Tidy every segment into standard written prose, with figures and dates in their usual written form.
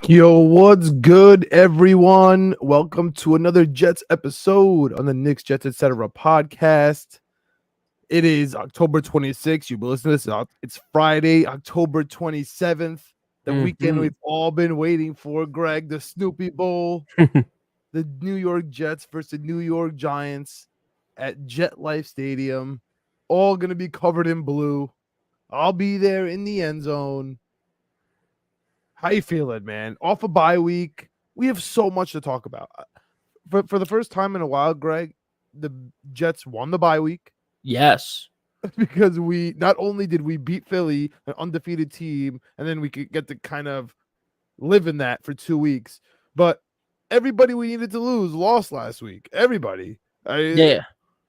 Yo, what's good, everyone? Welcome to another Jets episode on the Knicks, Jets, etc. podcast. It is October 26th. You've been listening to this. It's Friday, October 27th. The weekend we've all been waiting for, Greg, the Snoopy Bowl. The New York Jets versus the New York Giants at Jet Life Stadium. All going to be covered in blue. I'll be there in the end zone. How you feeling, man? Off a bye week. We have so much to talk about. For the first time in a while, Greg, the Jets won the bye week. Yes. Because we not only did we beat Philly, an undefeated team, and then we could get to kind of live in that for 2 weeks, but everybody we needed to lose lost last week. Everybody.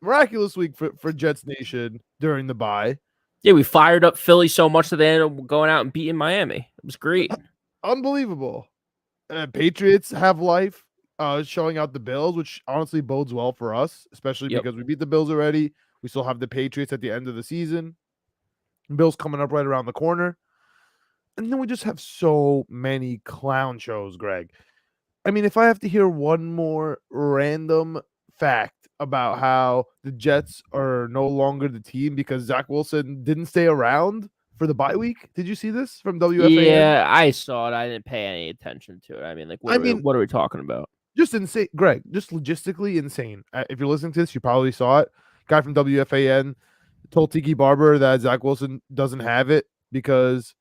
Miraculous week for Jets Nation during the bye. Yeah, we fired up Philly so much that they ended up going out and beating Miami. It was great. Unbelievable. Patriots have life, showing out the Bills, which honestly bodes well for us, especially because we beat the Bills already. We still have the Patriots at the end of the season. Bills coming up right around the corner. And then we just have so many clown shows, Greg. I mean, if I have to hear one more random fact about how the Jets are no longer the team because Zach Wilson didn't stay around for the bye week. Did you see this from WFAN? Yeah, I saw it. I didn't pay any attention to it. I mean, what are we talking about? Just insane, Greg. Just logistically insane. If you're listening to this, you probably saw it. Guy from WFAN told Tiki Barber that Zach Wilson doesn't have it because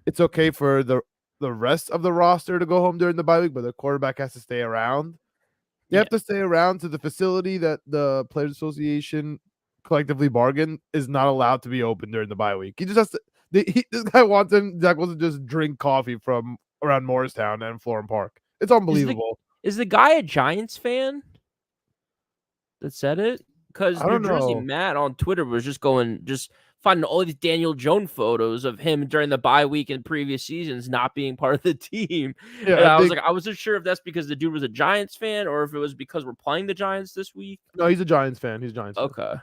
it's okay for the rest of the roster to go home during the bye week, but the quarterback has to stay around. They have to stay around to the facility that the Players Association collectively bargained is not allowed to be open during the bye week. He just has to. This guy wants him. Zach Wilson just drink coffee from around Morristown and Florham Park. It's unbelievable. Is the guy a Giants fan that said it? Because New Jersey Matt on Twitter was just finding all these Daniel Jones photos of him during the bye week in previous seasons not being part of the team. Yeah, and I wasn't sure if that's because the dude was a Giants fan or if it was because we're playing the Giants this week. No, he's a Giants fan. He's a Giants fan. Okay.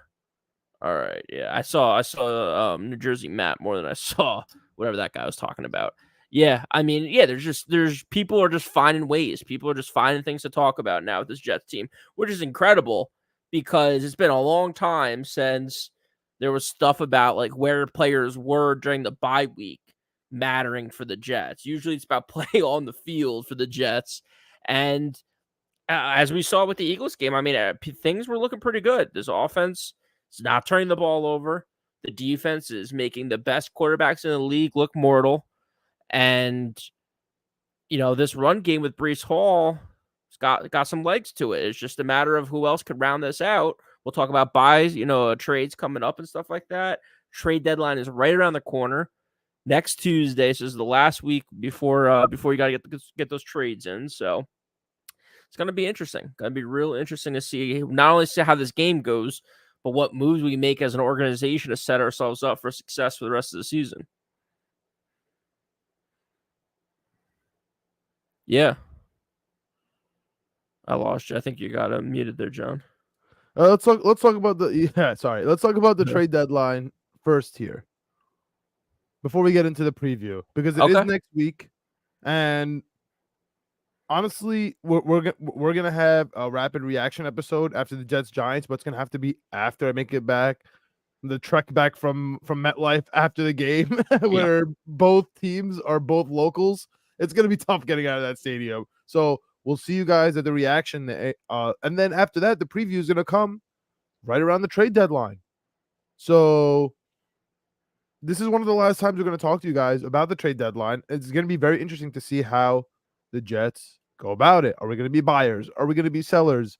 All right. Yeah, I saw New Jersey Matt more than I saw whatever that guy was talking about. Yeah, I mean, yeah, there's people are just finding ways. People are just finding things to talk about now with this Jets team, which is incredible because it's been a long time since there was stuff about like where players were during the bye week mattering for the Jets. Usually it's about play on the field for the Jets. And as we saw with the Eagles game, I mean, things were looking pretty good. This offense is not turning the ball over. The defense is making the best quarterbacks in the league look mortal. And, you know, this run game with Breece Hall has got some legs to it. It's just a matter of who else could round this out. We'll talk about buys, trades coming up and stuff like that. Trade deadline is right around the corner. Next Tuesday, so this is the last week before you got to get those trades in. So it's going to be interesting. Going to be real interesting to see not only how this game goes, but what moves we make as an organization to set ourselves up for success for the rest of the season. Yeah. I lost you. I think you got muted there, John. Let's talk about Let's talk about the trade deadline first here before we get into the preview because it is next week, and honestly, we're gonna have a rapid reaction episode after the Jets Giants, but it's gonna have to be after I make it back, the trek back from MetLife after the game, where both teams are both locals. It's gonna be tough getting out of that stadium. So we'll see you guys at the reaction, and then after that, the preview is gonna come right around the trade deadline. So this is one of the last times we're gonna talk to you guys about the trade deadline. It's gonna be very interesting to see how the Jets go about it. Are we gonna be buyers? Are we gonna be sellers?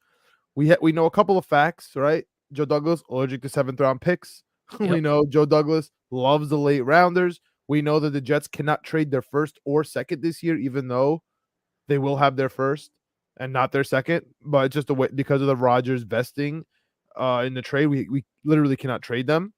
We know a couple of facts, right? Joe Douglas allergic to 7th round picks. Yep. We know Joe Douglas loves the late rounders. We know that the Jets cannot trade their first or second this year, even though they will have their first. and not their second, but just the way because of the Rodgers vesting in the trade, we literally cannot trade them.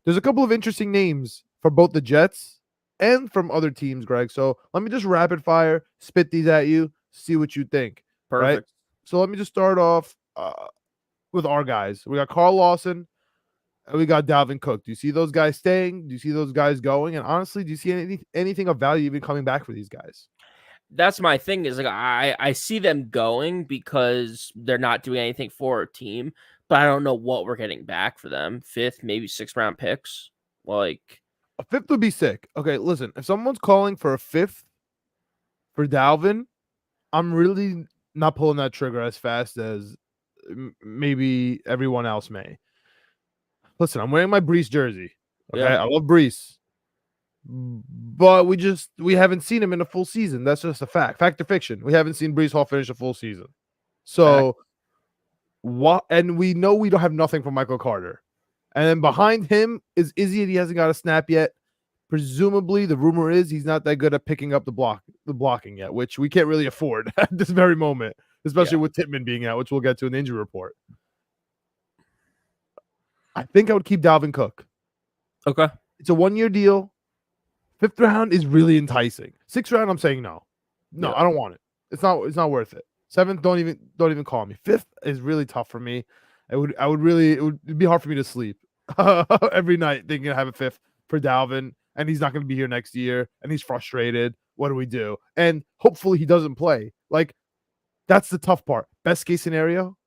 There's a couple of interesting names for both the Jets and from other teams, Greg. So let me just rapid fire spit these at you, see what you think. Right. Perfect. So let me just start off with our guys. We got Carl Lawson and we got Dalvin Cook. Do you see those guys staying? Do you see those guys going? And honestly, do you see anything of value even coming back for these guys? That's my thing is like I see them going because they're not doing anything for our team, but I don't know what we're getting back for them. 5th, maybe 6th round picks. Like a 5th would be sick. Okay, listen, if someone's calling for a 5th for Dalvin, I'm really not pulling that trigger as fast as maybe everyone else may. Listen, I'm wearing my Brees jersey. Okay, yeah. I love Brees, but we haven't seen him in a full season. That's just a fact. Fact or fiction? We haven't seen Brees Hall finish a full season. So what? And we know we don't have nothing from Michael Carter. And then behind him is Izzy, and he hasn't got a snap yet. Presumably, the rumor is he's not that good at picking up the blocking yet, which we can't really afford at this very moment, especially with Tittman being out, which we'll get to in the injury report. I think I would keep Dalvin Cook. Okay. It's a 1-year deal. 5th round is really enticing. 6th round, I'm saying no. No, I don't want it. It's not worth it. 7th, don't even call me. 5th is really tough for me. It'd be hard for me to sleep every night thinking I have a 5th for Dalvin, and he's not going to be here next year, and he's frustrated. What do we do? And hopefully he doesn't play. Like, that's the tough part. Best case scenario,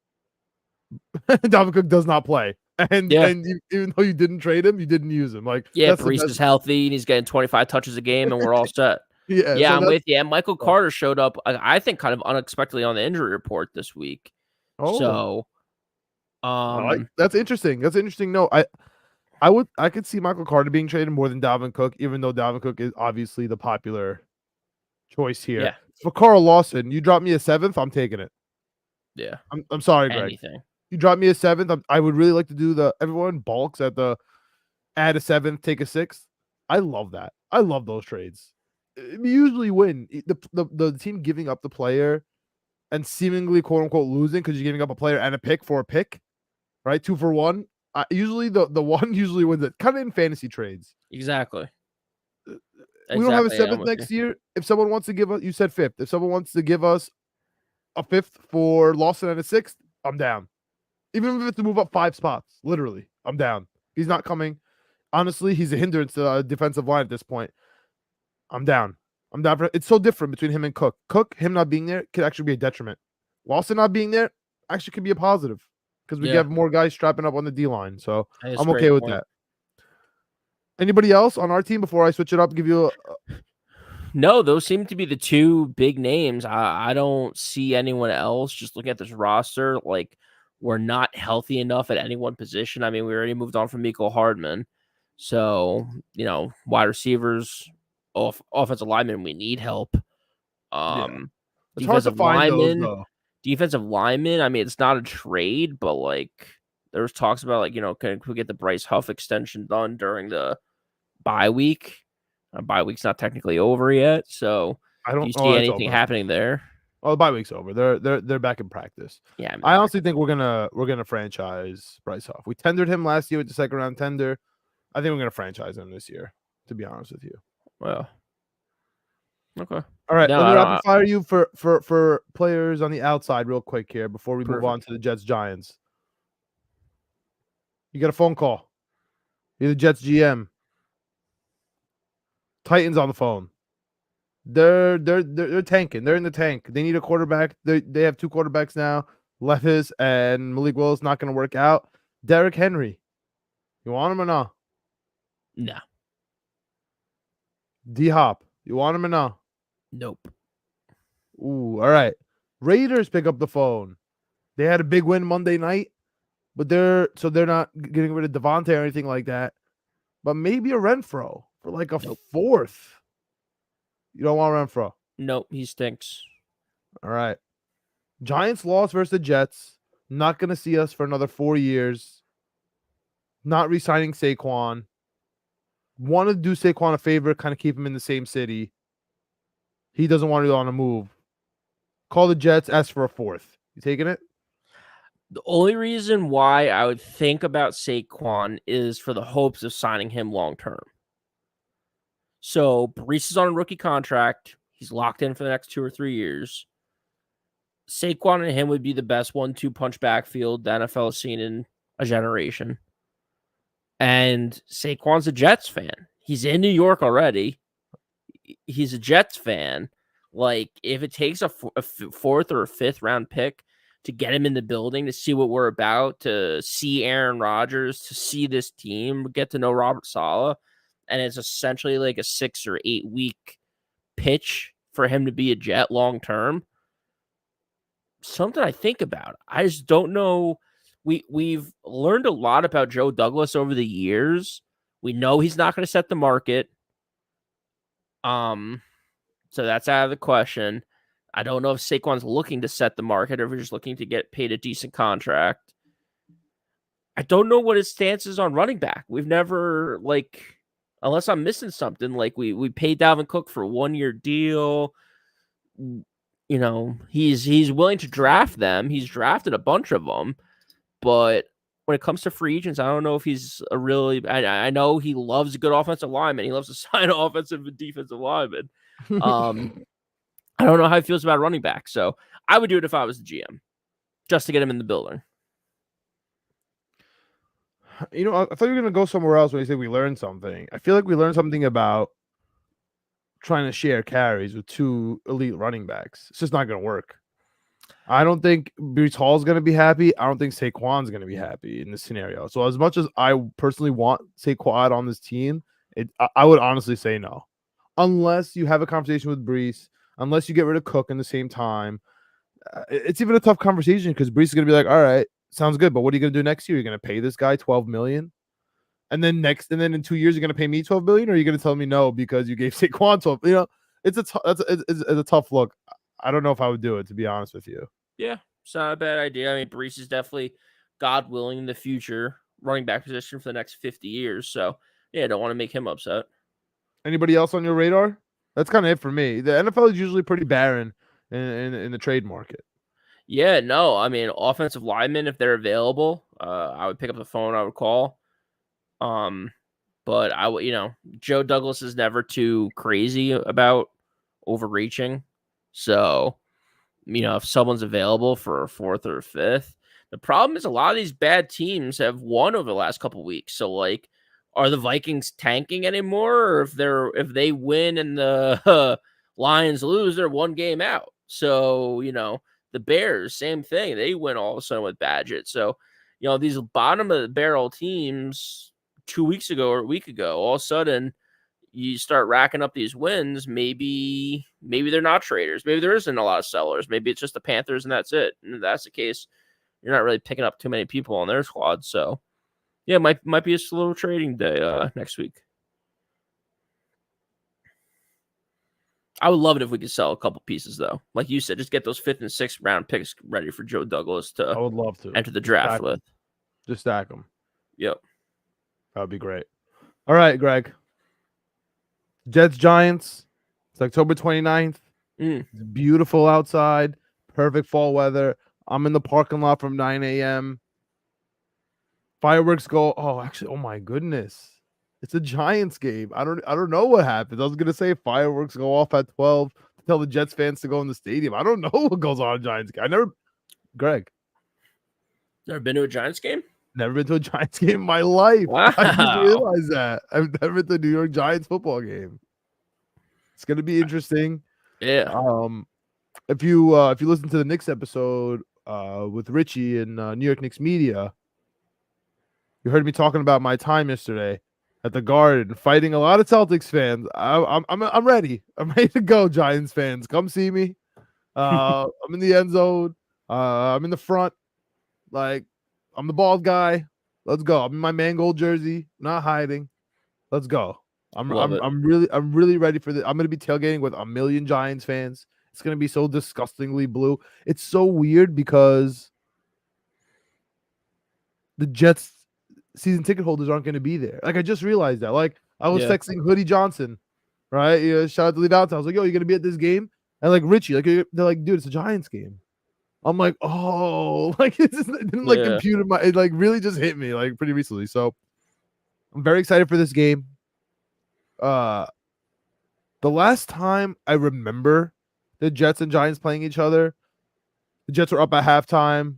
Dalvin Cook does not play. And even though you didn't trade him, you didn't use him. Like, Brees is healthy and he's getting 25 touches a game, and we're all set. So I'm with you. And Michael Carter showed up, I think, kind of unexpectedly on the injury report this week. So, that's interesting. That's interesting. No, I could see Michael Carter being traded more than Dalvin Cook, even though Dalvin Cook is obviously the popular choice here. Yeah. For Carl Lawson, you drop me a 7th, I'm taking it. Yeah. I'm sorry, Greg. Anything. You drop me a 7th. I would really like to do everyone bulks at the add a 7th, take a 6th. I love that. I love those trades. We usually win. The team giving up the player and seemingly quote unquote losing because you're giving up a player and a pick for a pick, right? 2 for 1. Usually the one usually wins it. Kind of in fantasy trades. Exactly. We don't have a 7th next year. If someone wants to give us, you said 5th. If someone wants to give us a 5th for Lawson and a 6th, I'm down. Even if it's to move up 5 spots, literally, I'm down. He's not coming. Honestly, he's a hindrance to the defensive line at this point. I'm down. It's so different between him and Cook. Cook, him not being there, could actually be a detriment. Lawson not being there actually could be a positive because we have more guys strapping up on the D line. So I'm okay with that. Anybody else on our team before I switch it up? Give you No, those seem to be the 2 big names. I don't see anyone else. Just looking at this roster, like, we're not healthy enough at any one position. I mean, we already moved on from Mecole Hardman. So, wide receivers, offensive linemen, we need help. Defensive linemen, I mean, it's not a trade, but like there's talks about like, can we get the Bryce Huff extension done during the bye week? Bye week's not technically over yet, so do you see anything happening there? Oh, the bye week's over. They're back in practice. Yeah, I mean, I honestly think we're gonna franchise Bryce Huff. We tendered him last year with the 2nd round tender. I think we're gonna franchise him this year. To be honest with you. Well, okay. All right, let me rapid fire you for players on the outside real quick here before we move on to the Jets Giants. You got a phone call. You're the Jets GM. Titans on the phone. They're tanking. They're in the tank. They need a quarterback. They have 2 quarterbacks now. Levis and Malik Willis not going to work out. Derrick Henry. You want him or not? No. D-Hop. You want him or not? Nope. Ooh, all right. Raiders pick up the phone. They had a big win Monday night, but they're not getting rid of Devontae or anything like that. But maybe a Renfro for like a 4th. You don't want Renfro? Nope, he stinks. All right. Giants lost versus the Jets. Not going to see us for another 4 years. Not re-signing Saquon. Want to do Saquon a favor, kind of keep him in the same city. He doesn't want to go on a move. Call the Jets, ask for a fourth. You taking it? The only reason why I would think about Saquon is for the hopes of signing him long term. So Brees is on a rookie contract. He's locked in for the next 2 or 3 years. Saquon and him would be the best 1-2 punch backfield the NFL has seen in a generation. And Saquon's a Jets fan. He's in New York already. He's a Jets fan. Like, if it takes a fourth or a fifth round pick to get him in the building, to see what we're about, to see Aaron Rodgers, to see this team, get to know Robert Saleh, and it's essentially like a 6 or 8 week pitch for him to be a Jet long term, something I think about. I just don't know. We've learned a lot about Joe Douglas over the years. We know he's not going to set the market. So that's out of the question. I don't know if Saquon's looking to set the market or if he's just looking to get paid a decent contract. I don't know what his stance is on running back. We've never, like, unless I'm missing something, like we paid Dalvin Cook for a 1-year deal. You know, he's willing to draft them. He's drafted a bunch of them, but when it comes to free agents, I don't know if he's a really. I know he loves a good offensive lineman. He loves to sign offensive and defensive linemen. I don't know how he feels about running back, so I would do it if I was the GM, just to get him in the building. You know, I thought you were gonna go somewhere else when you said we learned something. I feel like we learned something about trying to share carries with 2 elite running backs. It's just not gonna work. I don't think Breece Hall's going to be happy. I don't think Saquon's going to be happy in this scenario. So as much as I personally want Saquon on this team, I would honestly say no. Unless you have a conversation with Breece, unless you get rid of Cook in the same time. It's even a tough conversation because Breece is going to be like, all right, sounds good, but what are you going to do next year? You're going to pay this guy $12 million? And then in 2 years, you're going to pay me $12 million? Or are you going to tell me no because you gave Saquon 12? You know, it's a tough look. I don't know if I would do it, to be honest with you. Yeah, it's not a bad idea. I mean, Breece is definitely, God willing, in the future running back position for the next 50 years. So, yeah, I don't want to make him upset. Anybody else on your radar? That's kind of it for me. The NFL is usually pretty barren in the trade market. Yeah, no, I mean, offensive linemen, if they're available, I would pick up the phone. I would call. But I would, Joe Douglas is never too crazy about overreaching. So, if someone's available for a fourth or a fifth, the problem is a lot of these bad teams have won over the last couple of weeks. So, like, are the Vikings tanking anymore? Or if they win and the Lions lose, they're 1 game out. So, the Bears, same thing. They win all of a sudden with Badgett. So, these bottom of the barrel teams 2 weeks ago or a week ago, all of a sudden you start racking up these wins. Maybe they're not traders. Maybe there isn't a lot of sellers. Maybe it's just the Panthers and that's it. And if that's the case, you're not really picking up too many people on their squad. So, yeah, it might be a slow trading day next week. I would love it if we could sell a couple pieces, though. Like you said, just get those 5th and 6th round picks ready for Joe Douglas to I would love to enter the draft with. Just stack them. Yep. That would be great. All right, Greg. Jets Giants. It's October 29th. It's beautiful outside. Perfect fall weather. I'm in the parking lot from 9 a.m. Fireworks go. Oh, actually, oh my goodness. It's a Giants game. I don't know what happens. I was gonna say fireworks go off at 12 to tell the Jets fans to go in the stadium. I don't know what goes on in a Giants game. Greg. Never been to a Giants game? Never been to a Giants game in my life. Wow. I just realized that. I've never been to a New York Giants football game. It's gonna be interesting. Yeah. If you listen to the Knicks episode with Richie and New York Knicks media, you heard me talking about my time yesterday at the Garden, fighting a lot of Celtics fans. I'm ready. I'm ready to go, Giants fans. Come see me. I'm in the end zone. I'm in the front. Like, I'm the bald guy. Let's go. I'm in my Mangold jersey. Not hiding. Let's go. I'm really ready for this. I'm gonna be tailgating with 1 million Giants fans. It's gonna be so disgustingly blue. It's so weird because the Jets season ticket holders aren't gonna be there. Like, I just realized that. Like, I was texting Hoodie Johnson, right? Shout out to Lee Valentine. I was like, yo, you gonna be at this game? And like Richie, like they're like, dude, it's a Giants game. I'm like, oh, like it didn't like compute in my, it like really just hit me like pretty recently. So I'm very excited for this game. The last time I remember the Jets and Giants playing each other, the Jets were up at halftime.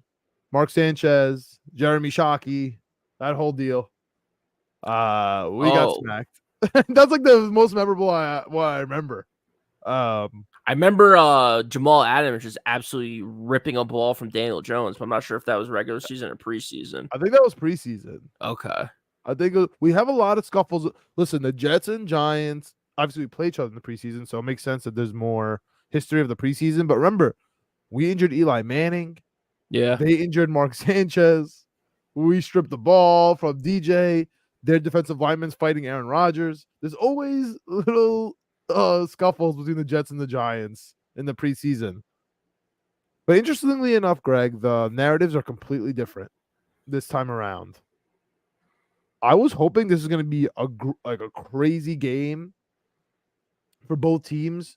Mark Sanchez, Jeremy Shockey, that whole deal. We got smacked. That's like the most memorable what I remember. I remember Jamal Adams just absolutely ripping a ball from Daniel Jones, but I'm not sure if that was regular season or preseason. I think that was preseason. Okay. I think we have a lot of scuffles. Listen, the Jets and Giants, obviously we play each other in the preseason, so it makes sense that there's more history of the preseason. But remember, we injured Eli Manning. Yeah. They injured Mark Sanchez. We stripped the ball from DJ. Their defensive linemen's fighting Aaron Rodgers. There's always little scuffles between the Jets and the Giants in the preseason. But interestingly enough, Greg, the narratives are completely different this time around. I was hoping this is going to be a crazy game for both teams.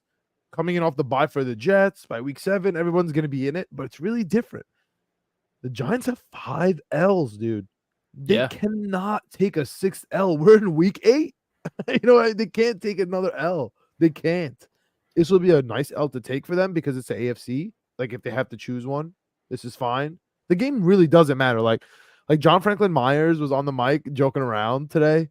Coming in off the bye for the Jets by week 7, everyone's going to be in it, but it's really different. The Giants have 5 L's, dude. They cannot take a 6th L. We're in week 8. You know, they can't take another L. They can't. This will be a nice L to take for them because it's the AFC. Like, if they have to choose one, this is fine. The game really doesn't matter. Like John Franklin Myers was on the mic joking around today.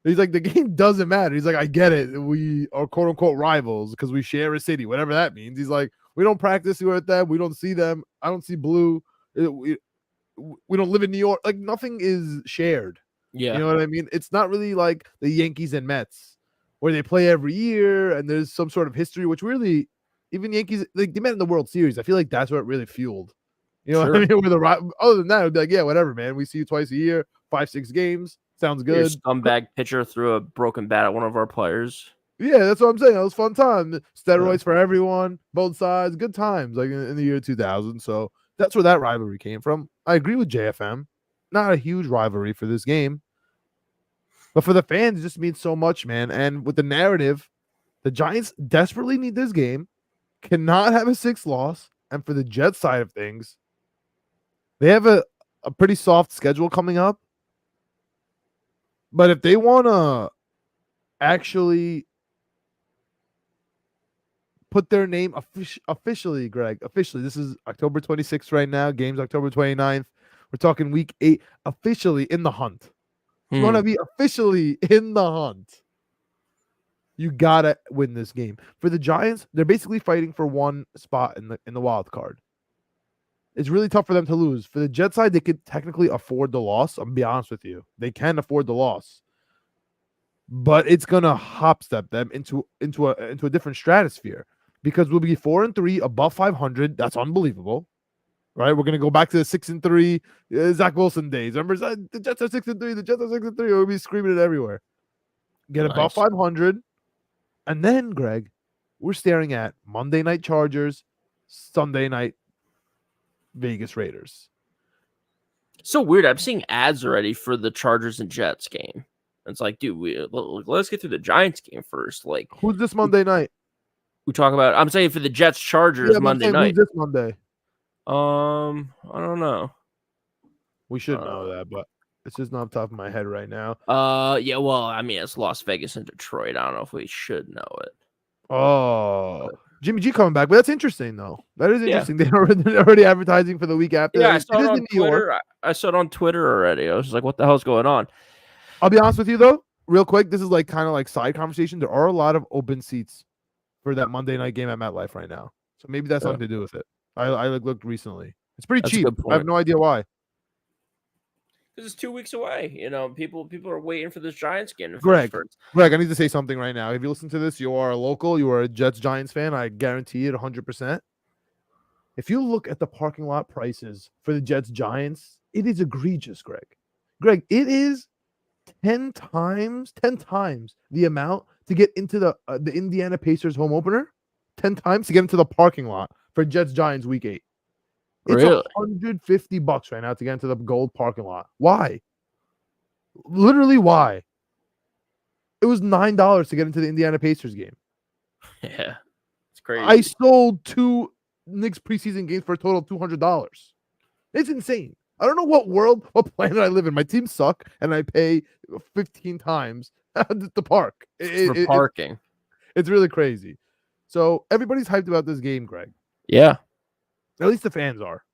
He's like, the game doesn't matter. He's like, I get it. We are quote unquote rivals because we share a city, whatever that means. He's like, we don't practice with them. We don't see them. I don't see Blue. We don't live in New York. Like, nothing is shared. Yeah. You know what I mean? It's not really like the Yankees and Mets where they play every year and there's some sort of history, which really, even Yankees, like, they met in the World Series. I feel like that's what it really fueled. You know what I mean? Other than that, it'd be like, yeah, whatever, man. We see you twice a year, 5-6 games. Sounds good. Your scumbag pitcher threw a broken bat at one of our players. Yeah, that's what I'm saying. That was fun time. Steroids for everyone, both sides, good times, like in the year 2000. So that's where that rivalry came from. I agree with JFM. Not a huge rivalry for this game, but for the fans, it just means so much, man. And with the narrative, the Giants desperately need this game, cannot have a 6th loss. And for the Jets side of things, they have a pretty soft schedule coming up. But if they want to actually put their name officially, Greg, officially, this is October 26th right now. Game's October 29th. We're talking week 8, officially in the hunt. If you want to be officially in the hunt, you got to win this game. For the Giants, they're basically fighting for one spot in the wild card. It's really tough for them to lose. For the Jet side, they could technically afford the loss. I'm going to be honest with you. They can afford the loss. But it's going to hop step them into a different stratosphere because we'll be 4-3 above 500. That's unbelievable. Right? We're going to go back to the 6-3 Zach Wilson days. Remember, the Jets are 6-3. The Jets are 6-3. We'll be screaming it everywhere. Get above 500. And then, Greg, we're staring at Monday night Chargers, Sunday night Vegas Raiders. So weird. I'm seeing ads already for the Chargers and Jets game. It's like, dude, let's get through the Giants game first. Like, who's this Monday night? We talk about. I'm saying for the Jets Chargers Monday night. Who's this Monday? I don't know. We should know that, but it's just not off the top of my head right now. Yeah. Well, I mean, it's Las Vegas and Detroit. I don't know if we should know it. Oh. Jimmy G coming back, but that's interesting though. That is interesting. Yeah. They're already advertising for the week after. Yeah, I saw it on Twitter. I saw it on Twitter already. I was just like, "What the hell's going on?" I'll be honest with you though, real quick. This is like kind of like side conversation. There are a lot of open seats for that Monday night game at MetLife right now, so maybe that's something to do with it. I looked recently. It's pretty cheap. I have no idea why. Because it's 2 weeks away. You know, people are waiting for this Giants game. Greg, I need to say something right now. If you listen to this, you are a local, you are a Jets Giants fan. I guarantee it 100%. If you look at the parking lot prices for the Jets Giants, it is egregious, Greg. Greg, it is 10 times the amount to get into the Indiana Pacers home opener. 10 times to get into the parking lot for Jets Giants week 8. It's really? $150 right now to get into the gold parking lot. Why? Literally, why? It was $9 to get into the Indiana Pacers game. Yeah, it's crazy. I sold 2 Knicks preseason games for a total of $200. It's insane. I don't know what planet I live in. My teams suck, and I pay 15 times the park. For parking. It's really crazy. So everybody's hyped about this game, Greg. Yeah. At least the fans are.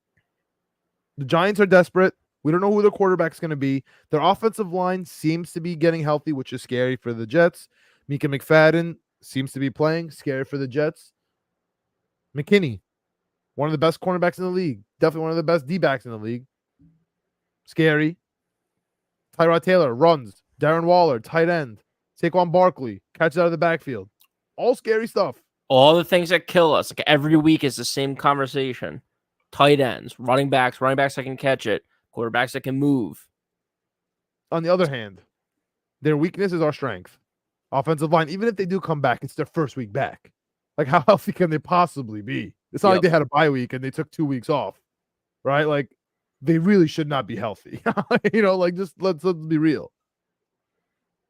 The Giants are desperate. We don't know who their quarterback's going to be. Their offensive line seems to be getting healthy, which is scary for the Jets. Mika McFadden seems to be playing, scary for the Jets. McKinney, one of the best cornerbacks in the league. Definitely one of the best D-backs in the league. Scary. Tyrod Taylor runs. Darren Waller, tight end. Saquon Barkley, catches out of the backfield. All scary stuff. All the things that kill us. Like every week is the same conversation. Tight ends, running backs that can catch it, quarterbacks that can move. On the other hand, their weakness is our strength. Offensive line, even if they do come back, it's their first week back. Like, how healthy can they possibly be? It's not like they had a bye week and they took 2 weeks off, right? Like, they really should not be healthy. Just let's be real.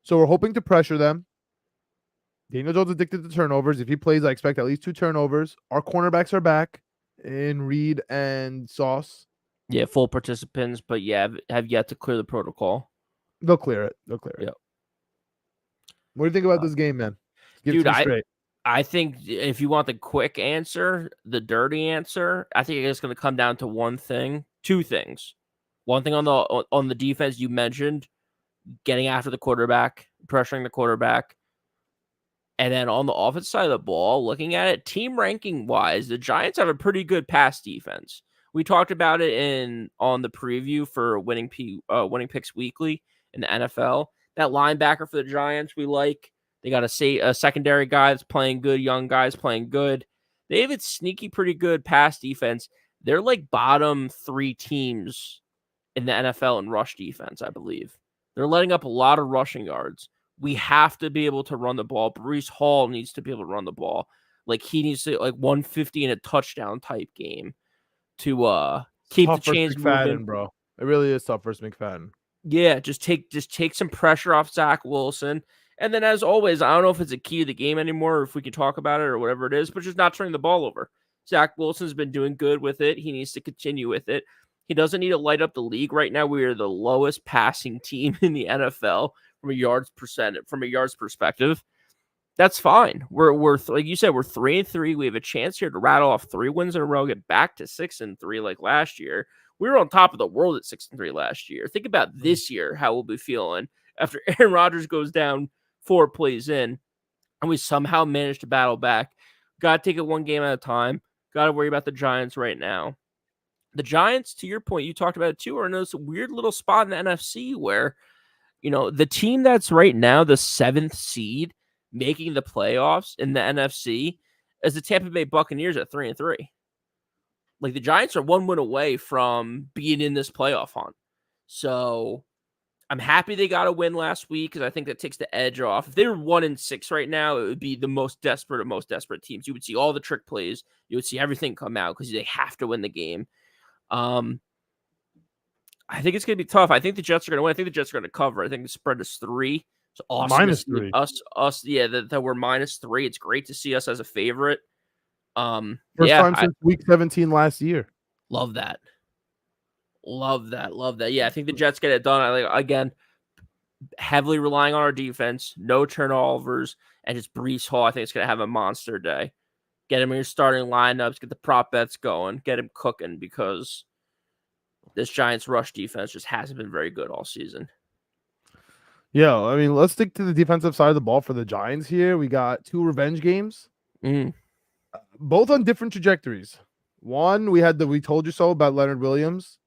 So we're hoping to pressure them. Daniel Jones addicted to turnovers. If he plays, I expect at least 2 turnovers. Our cornerbacks are back in Reed and Sauce. Yeah, full participants, but have yet to clear the protocol. They'll clear it. Yep. What do you think about this game, man? Dude, I think if you want the quick answer, the dirty answer, I think it's going to come down to 2 things. One thing on the defense you mentioned, getting after the quarterback, pressuring the quarterback. And then on the offense side of the ball, looking at it, team ranking wise, the Giants have a pretty good pass defense. We talked about it on the preview for winning picks weekly in the NFL. That linebacker for the Giants, we like. They got a secondary guy that's playing good, young guys playing good. They have a sneaky, pretty good pass defense. They're like bottom 3 teams in the NFL in rush defense, I believe. They're letting up a lot of rushing yards. We have to be able to run the ball. Breece Hall needs to be able to run the ball. Like, he needs to, 150 in a touchdown type game to keep the chains moving. Bro. It really is tough versus McFadden. Yeah, just take some pressure off Zach Wilson. And then, as always, I don't know if it's a key to the game anymore or if we can talk about it or whatever it is, but just not turning the ball over. Zach Wilson's been doing good with it. He needs to continue with it. He doesn't need to light up the league right now. We are the lowest passing team in the NFL from a yards perspective. That's fine. We're like you said, we're 3-3. We have a chance here to rattle off 3 wins in a row, get back to 6-3 like last year. We were on top of the world at 6-3 last year. Think about this year, how we'll be feeling after Aaron Rodgers goes down 4 plays in, and we somehow managed to battle back. Got to take it one game at a time. Got to worry about the Giants right now. The Giants, to your point, you talked about it too, are in this weird little spot in the NFC where, the team that's right now the 7th seed making the playoffs in the NFC is the Tampa Bay Buccaneers at 3-3. Like, the Giants are 1 win away from being in this playoff hunt. So I'm happy they got a win last week because I think that takes the edge off. If they were 1-6 right now, it would be the most desperate of most desperate teams. You would see all the trick plays. You would see everything come out because they have to win the game. I think it's going to be tough. I think the Jets are going to win. I think the Jets are going to cover. I think the spread is 3. It's awesome. -3. Us, yeah, that we're -3. It's great to see us as a favorite. First time since week 17 last year. Love that. Love that. Yeah, I think the Jets get it done. Again, heavily relying on our defense, no turnovers, and just Breece Hall. I think it's going to have a monster day. Get him in your starting lineups, get the prop bets going, get him cooking because this Giants rush defense just hasn't been very good all season. Yeah, I mean, let's stick to the defensive side of the ball for the Giants here. We got 2 revenge games, both on different trajectories. One, we had the "we told you so" about Leonard Williams,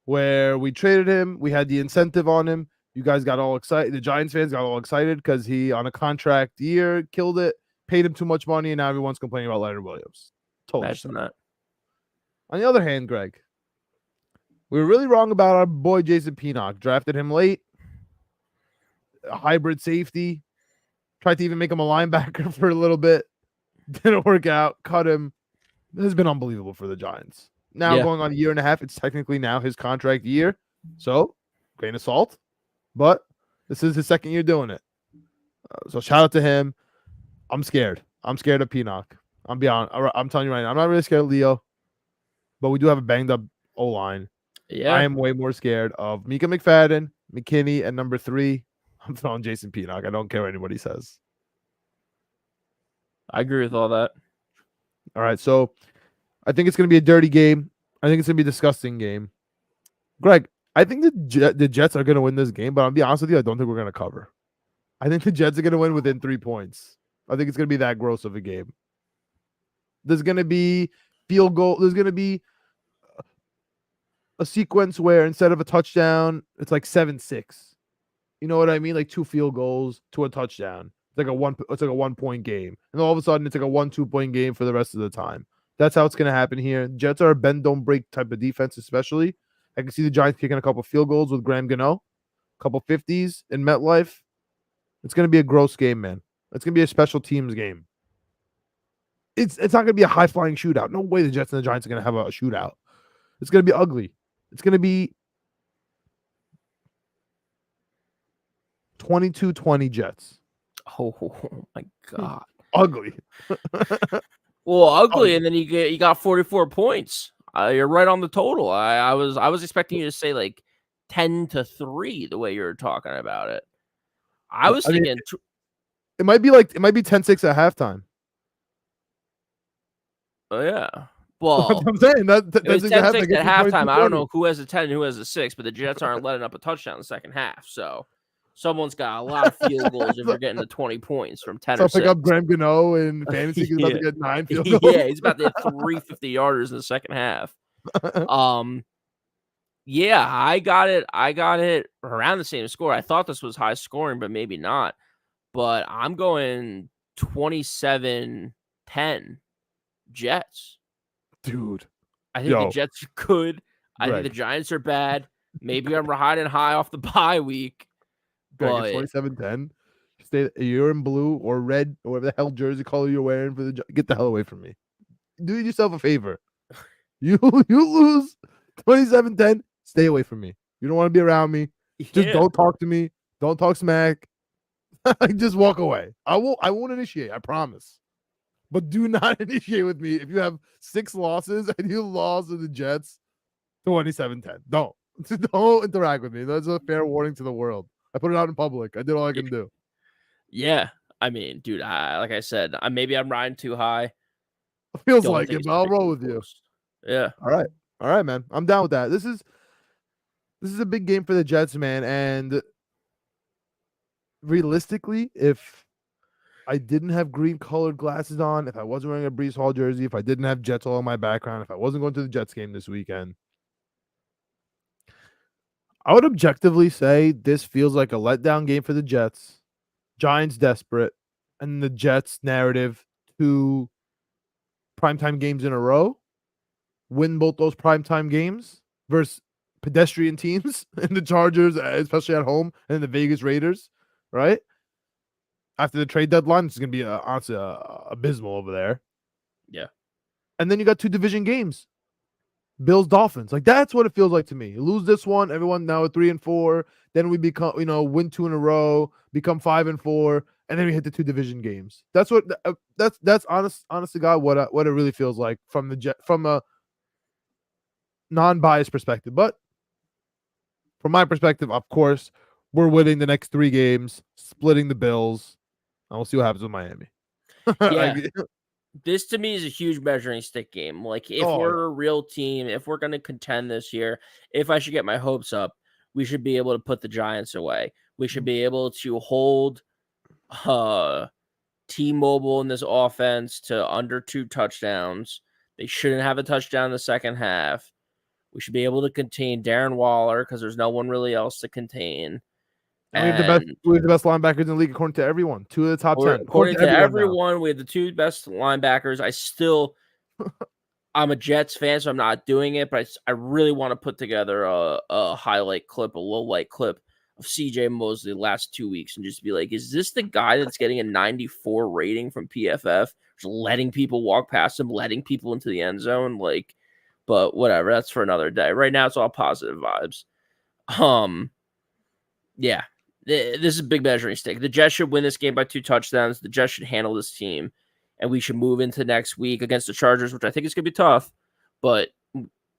where we traded him. We had the incentive on him. You guys got all excited. The Giants fans got all excited because he, on a contract year, killed it, paid him too much money, and now everyone's complaining about Leonard Williams. Imagine that. On the other hand, Greg, we were really wrong about our boy Jason Pinnock. Drafted him late. A hybrid safety. Tried to even make him a linebacker for a little bit. Didn't work out. Cut him. This has been unbelievable for the Giants. Now going on a year and a half. It's technically now his contract year. So, grain of salt. But this is his 2nd year doing it. So shout out to him. I'm scared. I'm scared of Pinnock. I'm telling you right now, I'm not really scared of Leo, but we do have a banged up O-line. Yeah, I am way more scared of Mika McFadden, McKinney, and number 3, I'm throwing Jason Pinnock. I don't care what anybody says. I agree with all that. All right, so I think it's going to be a dirty game. I think it's going to be a disgusting game. Greg, I think the Jets are going to win this game, but I'll be honest with you, I don't think we're going to cover. I think the Jets are going to win within 3 points. I think it's going to be that gross of a game. There's going to be field goal. There's going to be a sequence where instead of a touchdown, it's like 7-6. You know what I mean? Like 2 field goals to a touchdown. It's like a 1-point game. And all of a sudden it's like a 1-2 point game for the rest of the time. That's how it's going to happen here. Jets are a bend don't break type of defense, especially. I can see the Giants kicking a couple field goals with Graham Gano, a couple 50s in MetLife. It's going to be a gross game, man. It's going to be a special teams game. It's not going to be a high flying shootout. No way the Jets and the Giants are going to have a shootout. It's going to be ugly. It's going to be 22-20 Jets. Oh my god, ugly. Well, ugly, and then you got 44 points. You're right on the total. I was expecting you to say like 10-3 the way you were talking about it. I was thinking it might be 10-6 at halftime. Oh yeah. Well, I'm saying that it was 10-6 at halftime. I don't 20. know who has a 10 and who has a 6, but the Jets aren't letting up a touchdown in the second half. So someone's got a lot of field goals if you're getting to 20 points from 10 or 6. Pick up Graham Gano in fantasy. He's about to get 9 field goals. Yeah, he's about to hit 3 50-yarders in the second half. Yeah, I got it around the same score. I thought this was high scoring, but maybe not. But I'm going 27-10 Jets. Dude. I think the Jets are good. I think the Giants are bad. Maybe I'm riding high off the bye week. But 27-10. You're in blue or red or whatever the hell jersey color you're wearing for get the hell away from me. Do yourself a favor. You lose 27-10. Stay away from me. You don't want to be around me. Just don't talk to me. Don't talk smack. Just walk away. I won't initiate. I promise. But do not initiate with me if you have 6 losses and you lost to the Jets 27-10. Don't interact with me. That's a fair warning to the world. I put it out in public. I did all I can do. Yeah. I mean, dude, like I said, maybe I'm riding too high. Feels like it, but I'll roll with you. Yeah. All right, man. I'm down with that. This is a big game for the Jets, man. And realistically, if I didn't have green colored glasses on, if I wasn't wearing a Breece Hall jersey, if I didn't have Jets all in my background, if I wasn't going to the Jets game this weekend, I would objectively say this feels like a letdown game for the Jets. Giants desperate, and the Jets narrative 2 primetime games in a row. Win both those primetime games versus pedestrian teams and the Chargers, especially at home, and the Vegas Raiders, right? After the trade deadline, it's going to be honestly abysmal over there. Yeah. And then you got 2 division games. Bills, Dolphins. Like, that's what it feels like to me. You lose this one, everyone now at 3-4. Then we become, win 2 in a row, become 5-4, and then we hit the 2 division games. That's what that's honest to God what it really feels like from a non-biased perspective. But from my perspective, of course, we're winning the next 3 games, splitting the Bills, and we'll see what happens with Miami. Yeah. This to me is a huge measuring stick game. Like, if we're a real team, if we're going to contend this year, if I should get my hopes up, we should be able to put the Giants away. We should be able to hold T-Mobile in this offense to under 2 touchdowns. They shouldn't have a touchdown in the second half. We should be able to contain Darren Waller because there's no one really else to contain. And we have the best linebackers in the league according to everyone. 2 of the top 10. According to everyone, we have the 2 best linebackers. I'm a Jets fan, so I'm not doing it, but I really want to put together a highlight clip, a low light clip of CJ Mosley the last 2 weeks and just be like, is this the guy that's getting a 94 rating from PFF? Just letting people walk past him, letting people into the end zone. Like, but whatever, that's for another day. Right now, it's all positive vibes. Yeah. This is a big measuring stick. The Jets should win this game by 2 touchdowns. The Jets should handle this team. and we should move into next week against the Chargers, which I think is going to be tough. But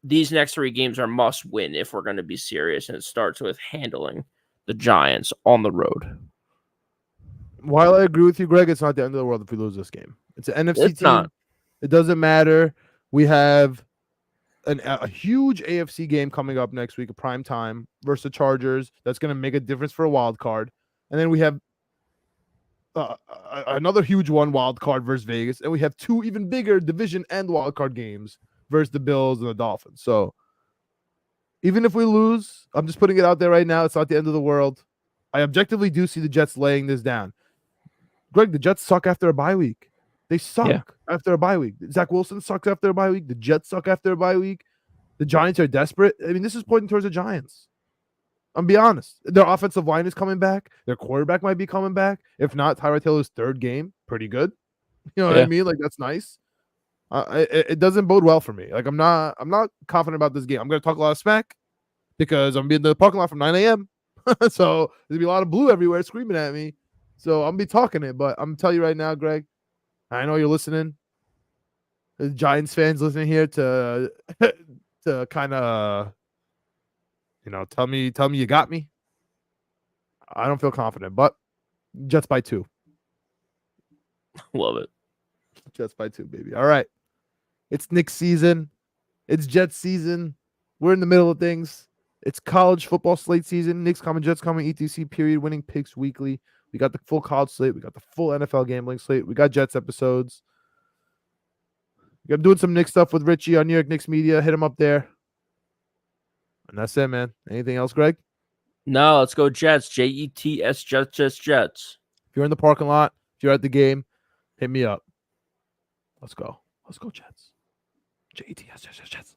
these next 3 games are must win if we're going to be serious, and it starts with handling the Giants on the road. While I agree with you, Greg, it's not the end of the world if we lose this game. It's an NFC team. Not. It doesn't matter. We have a huge AFC game coming up next week, a prime time versus the Chargers. That's going to make a difference for a wild card. And then we have another huge one, wild card versus Vegas. And we have 2 even bigger division and wild card games versus the Bills and the Dolphins. So even if we lose, I'm just putting it out there right now. It's not the end of the world. I objectively do see the Jets laying this down. Greg, the Jets suck after a bye week. They suck after a bye week. Zach Wilson sucks after a bye week. The Jets suck after a bye week. The Giants are desperate. I mean, this is pointing towards the Giants. I'm be honest. Their offensive line is coming back. Their quarterback might be coming back. If not, Tyrod Taylor's 3rd game, pretty good. You know what I mean? Like, that's nice. It doesn't bode well for me. Like, I'm not confident about this game. I'm going to talk a lot of smack because I'm going to be in the parking lot from 9 a.m. So there's going to be a lot of blue everywhere screaming at me. So I'm going to be talking it. But I'm going to tell you right now, Greg, I know you're listening. The Giants fans listening here to kind of, tell me you got me. I don't feel confident, but Jets by 2. Love it. Jets by 2, baby. All right. It's Knicks season. It's Jets season. We're in the middle of things. It's college football slate season. Knicks coming, Jets coming, etc. Period. Winning picks weekly. We got the full college slate. We got the full NFL gambling slate. We got Jets episodes. I'm doing some Knicks stuff with Richie on New York Knicks Media. Hit him up there. And that's it, man. Anything else, Greg? No, let's go Jets. Jets, Jets. If you're in the parking lot, if you're at the game, hit me up. Let's go. Let's go, Jets. Jets.